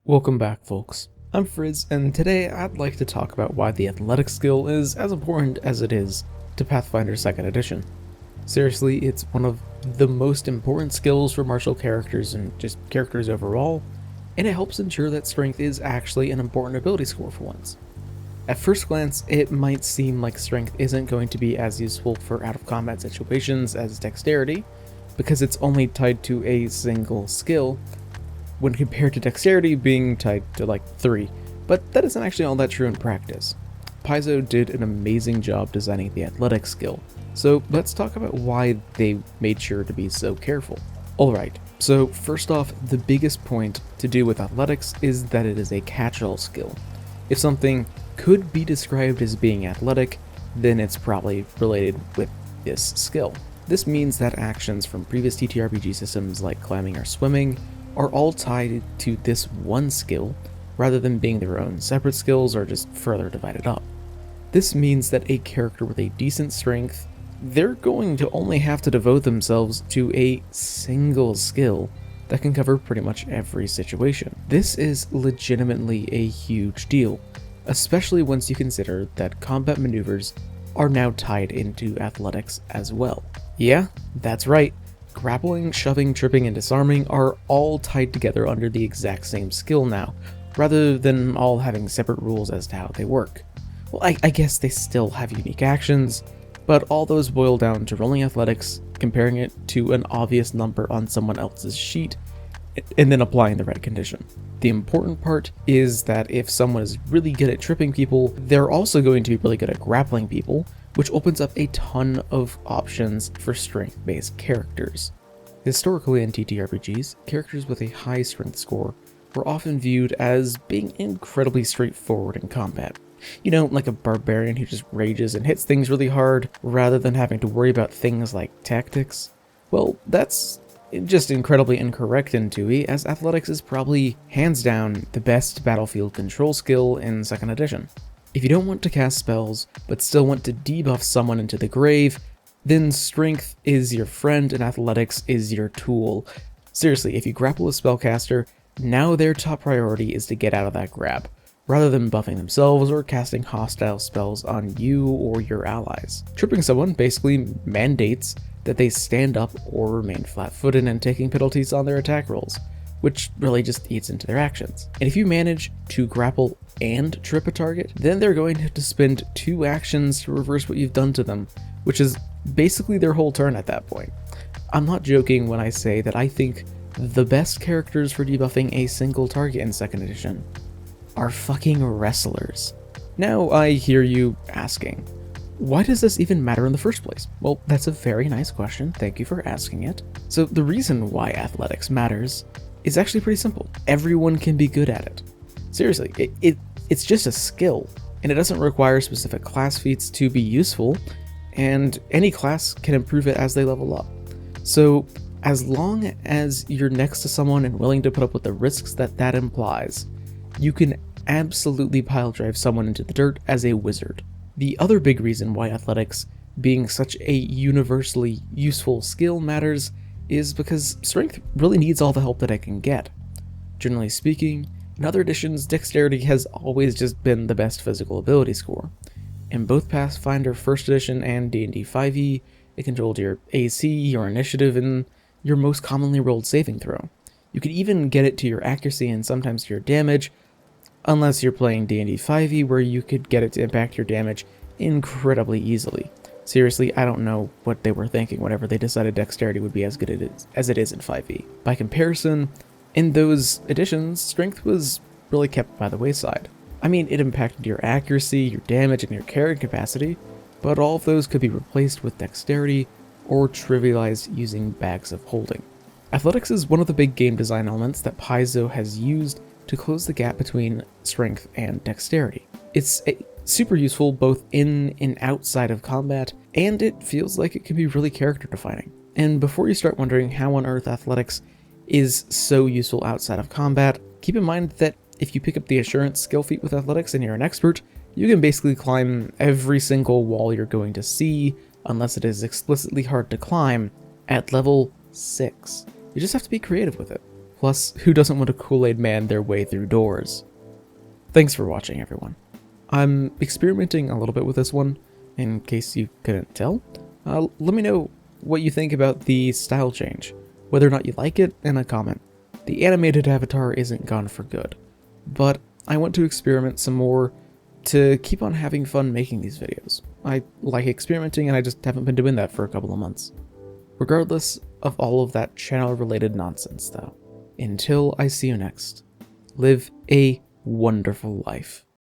Welcome back, folks. I'm Frizz, and today I'd like to talk about why the athletic skill is as important as it is to Pathfinder 2nd Edition. Seriously, it's one of the most important skills for martial characters and just characters overall, and it helps ensure that strength is actually an important ability score for once. At first glance, it might seem like strength isn't going to be as useful for out-of-combat situations as dexterity, because it's only tied to a single skill, when compared to dexterity being tied to like 3, but that isn't actually all that true in practice. Paizo did an amazing job designing the athletic skill, so let's talk about why they made sure to be so careful. Alright, so first off, the biggest point to do with athletics is that it is a catch-all skill. If something could be described as being athletic, then it's probably related with this skill. This means that actions from previous TTRPG systems like climbing or swimming are all tied to this one skill, rather than being their own separate skills or just further divided up. This means that a character with a decent strength, they're going to only have to devote themselves to a single skill that can cover pretty much every situation. This is legitimately a huge deal, especially once you consider that combat maneuvers are now tied into athletics as well. Yeah, that's right. Grappling, shoving, tripping, and disarming are all tied together under the exact same skill now, rather than all having separate rules as to how they work. Well, I guess they still have unique actions, but all those boil down to rolling athletics, comparing it to an obvious number on someone else's sheet, and then applying the red condition. The important part is that if someone is really good at tripping people, they're also going to be really good at grappling people, which opens up a ton of options for strength-based characters. Historically in TTRPGs, characters with a high strength score were often viewed as being incredibly straightforward in combat. You know, like a barbarian who just rages and hits things really hard, rather than having to worry about things like tactics. Well, that's just incredibly incorrect in 2e, as athletics is probably, hands down, the best battlefield control skill in 2nd edition. If you don't want to cast spells, but still want to debuff someone into the grave, then strength is your friend and athletics is your tool. Seriously, if you grapple a spellcaster, now their top priority is to get out of that grab, rather than buffing themselves or casting hostile spells on you or your allies. Tripping someone basically mandates that they stand up or remain flat-footed and taking penalties on their attack rolls, which really just eats into their actions. And if you manage to grapple and trip a target, then they're going to have to spend 2 actions to reverse what you've done to them, which is basically their whole turn at that point. I'm not joking when I say that I think the best characters for debuffing a single target in 2nd edition are fucking wrestlers. Now I hear you asking, why does this even matter in the first place? Well, that's a very nice question, thank you for asking it. So the reason why athletics matters is actually pretty simple. Everyone can be good at it. Seriously, it's just a skill, and it doesn't require specific class feats to be useful, and any class can improve it as they level up. So as long as you're next to someone and willing to put up with the risks that implies, you can absolutely pile drive someone into the dirt as a wizard. The other big reason why athletics being such a universally useful skill matters is because strength really needs all the help that it can get. Generally speaking, in other editions, dexterity has always just been the best physical ability score. In both Pathfinder 1st edition and D&D 5e, it controlled your AC, your initiative, and your most commonly rolled saving throw. You could even get it to your accuracy and sometimes to your damage, unless you're playing D&D 5e, where you could get it to impact your damage incredibly easily. Seriously, I don't know what they were thinking whenever they decided dexterity would be as good as it is in 5e. By comparison, in those editions, strength was really kept by the wayside. I mean, it impacted your accuracy, your damage, and your carrying capacity, but all of those could be replaced with dexterity or trivialized using bags of holding. Athletics is one of the big game design elements that Paizo has used to close the gap between strength and dexterity. It's super useful both in and outside of combat, and it feels like it can be really character defining. And before you start wondering how on earth athletics is so useful outside of combat, keep in mind that if you pick up the assurance skill feat with athletics and you're an expert, you can basically climb every single wall you're going to see, unless it is explicitly hard to climb, at level 6. You just have to be creative with it. Plus, who doesn't want a Kool-Aid man their way through doors? Thanks for watching, everyone. I'm experimenting a little bit with this one, in case you couldn't tell. Let me know what you think about the style change, whether or not you like it in a comment. The animated avatar isn't gone for good, but I want to experiment some more to keep on having fun making these videos. I like experimenting and I just haven't been doing that for a couple of months. Regardless of all of that channel-related nonsense though, until I see you next, live a wonderful life.